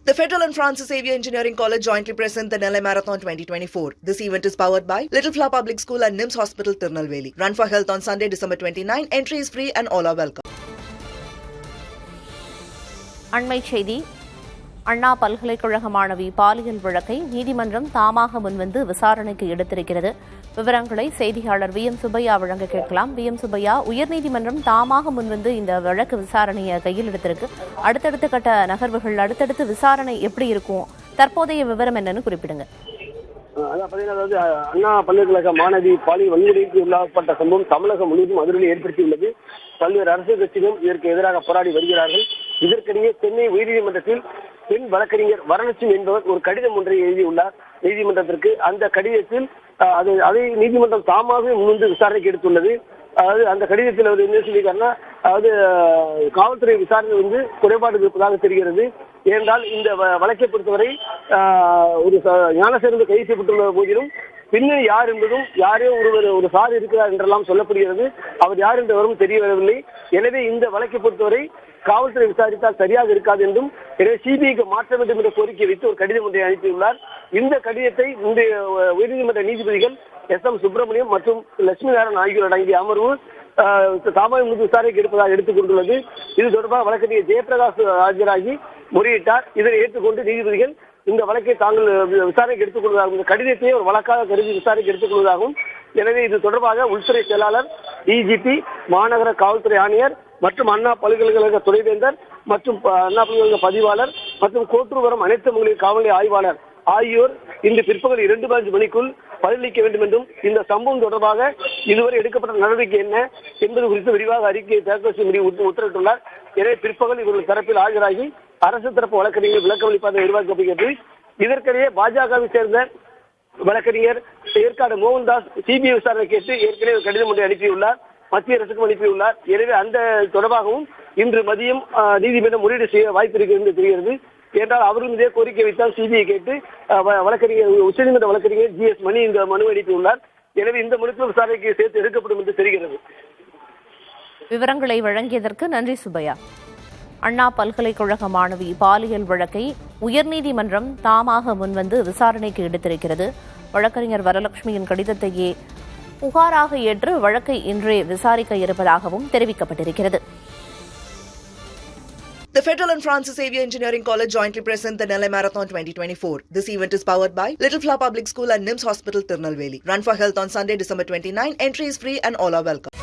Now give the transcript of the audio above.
The Federal and Francis Xavier Engineering College jointly present the Nellai Marathon 2024. This event is powered by Little Flower Public School and NIMS Hospital, Tirunelveli. Run for Health on Sunday, December 29. Entry is free and all are welcome. அண்மை செய்தி. அண்ணா பல்கலைக்கழக மாணவி பாலியல் வழக்கை நீதிமன்றம் தாமாக முன்வந்து விசாரணைக்கு எடுத்திருக்கிறது. விவரங்களை செய்தியாளர் வி எம் சுப்பையா வழங்க கேட்கலாம். வி எம் சுப்பையா, உயர்நீதிமன்றம் தாமாக முன்வந்து இந்த வழக்கு விசாரணையை கையில் எடுத்திருக்கு. அடுத்தடுத்த கட்ட நகர்வுகள், அடுத்தடுத்து விசாரணை எப்படி இருக்கும்? தற்போதைய விவரம் என்னன்னு குறிப்பிடுங்க. அதாவது அண்ணா பல்கலைக்கழக மாணவி பாலியல் வன்முறைக்கு உள்ளாக்கப்பட்ட சம்பவம் தமிழகம் முழுவதும் அதிர்வலை ஏற்படுத்தியுள்ளது. பல்வேறு அரசியல் கட்சிகளும் இதற்கு எதிராக போராடி வருகிறார்கள். இதற்கிடையே சென்னை உயர்நீதிமன்றத்தில் பெண் வழக்கறிஞர் வரலட்சுமி என்பவர் ஒரு கடிதம் ஒன்றை எழுதியுள்ளார் நீதிமன்றத்திற்கு. அந்த கடிதத்தில் அதை நீதிமன்றம் தாமாகவே முன்வந்து விசாரணைக்கு எடுத்துள்ளது. அதாவது அந்த கடிதத்தில் அவர் என்ன சொல்லியிருக்காருன்னா, அதாவது காவல்துறை விசாரணை குறைபாடு இருப்பதாக தெரிகிறது. ஏனென்றால் இந்த வழக்கை பொறுத்தவரை ஒரு ஞானசேர்ந்து கைது செய்யப்பட்டுள்ள போதிலும் பின்னணி யார் என்பதும் யாரே ஒரு சார் இருக்கிறார் என்றெல்லாம் சொல்லப்படுகிறது. அவர் யார் என்றவரும் தெரிய வரவில்லை. எனவே இந்த வழக்கை பொறுத்தவரை காவல்துறை விசாரித்தால் சரியாக இருக்காது என்றும், எனவே சிபிஐக்கு மாற்ற வேண்டும் என்ற கோரிக்கை வைத்து ஒரு கடிதம் ஒன்றை அனுப்பியுள்ளார். இந்த கடிதத்தை இன்றைய உயர்நீதிமன்ற நீதிபதிகள் எஸ் எம் சுப்பிரமணியம் மற்றும் லட்சுமி நாராயணன் ஆகியோர் அடங்கிய அமர்வு தாமாக விசாரணைக்கு எடுப்பதாக எடுத்துக் கொண்டுள்ளது. இது தொடர்பாக வழக்கறிஞர் ஜெயபிரகாஷ் ஆஜராகி முறையிட்டார். இதனை ஏற்றுக்கொண்டு நீதிபதிகள் இந்த வழக்கை தாங்கள் விசாரணைக்கு எடுத்துக் கொள்வதாகவும், இந்த கடிதத்தையே ஒரு வழக்காக கருதி விசாரணைக்கு எடுத்துக் கொள்வதாகவும், எனவே இது தொடர்பாக உள்துறை செயலாளர், டிஜிபி, மாநகர காவல்துறை ஆணையர் மற்றும் அண்ணா பல்கலைக்கழக துணைவேந்தர் மற்றும் அண்ணா பல்கலைக்கழக பதிவாளர் மற்றும் கோட்டூர்வரம் அனைத்து மகளிர் காவல்நிலைய ஆய்வாளர் ஆகியோர் இன்று பிற்பகல் 2 மணிக்குள் பதிலளிக்க வேண்டும் என்றும், இந்த சம்பவம் தொடர்பாக இதுவரை எடுக்கப்பட்ட நடவடிக்கை என்ன என்பது குறித்து விரிவாக அறிக்கையை தாக்கல் செய்ய உத்தரவிட்டுள்ளார். எனவே பிற்பகல் இவர்கள் தரப்பில் ஆஜராகி அரசு தரப்பு வழக்கறிஞர் விளக்கம் அளிப்பதை எதிர்பார்க்கப்படுகிறது. இதற்கிடையே பாஜகவை சேர்ந்த வழக்கறிஞர் ஏற்காடு மோகன்தாஸ் சிபிஐ விசாரணை கேட்டு ஏற்கனவே கடிதம் ஒன்றை அனுப்பியுள்ளார், மத்திய அரசுக்கும் அனுப்பியுள்ளார். எனவே அந்த தொடர்பாகவும் இன்று மதியம் நீதிமன்றம் முறையீடு செய்ய வாய்ப்பு இருக்கிறது என்று தெரிகிறது. என்றால் அவரும் இதே கோரிக்கை வைத்தால் சிபிஐ கேட்டு வழக்கறிஞர் உச்சநீதிமன்ற வழக்கறிஞர் GS மணி இந்த மனு அனுப்பியுள்ளார். எனவே இந்த மனுக்கள் விசாரணைக்கு சேர்த்து எடுக்கப்படும் என்று தெரிகிறது. விவரங்களை வழங்கியதற்கு நன்றி சுப்பையா. அண்ணா பல்கலைக்கழக மாணவி பாலியல் வழக்கை உயர்நீதிமன்றம் தாமாக முன்வந்து விசாரணைக்கு எடுத்திருக்கிறது. வழக்கறிஞர் வரலட்சுமியின் கடிதத்தையே புகாராக ஏற்று வழக்கை இன்றே விசாரிக்க இருப்பதாகவும் தெரிவிக்கப்பட்டிருக்கிறது. The Federal and Francis Xavier Engineering College jointly present the Nellai Marathon 2024. This event is powered by Little Flower Public School and NIMS Hospital, Tirunelveli. Run for Health on Sunday, December 29. Entry is free and all are welcome.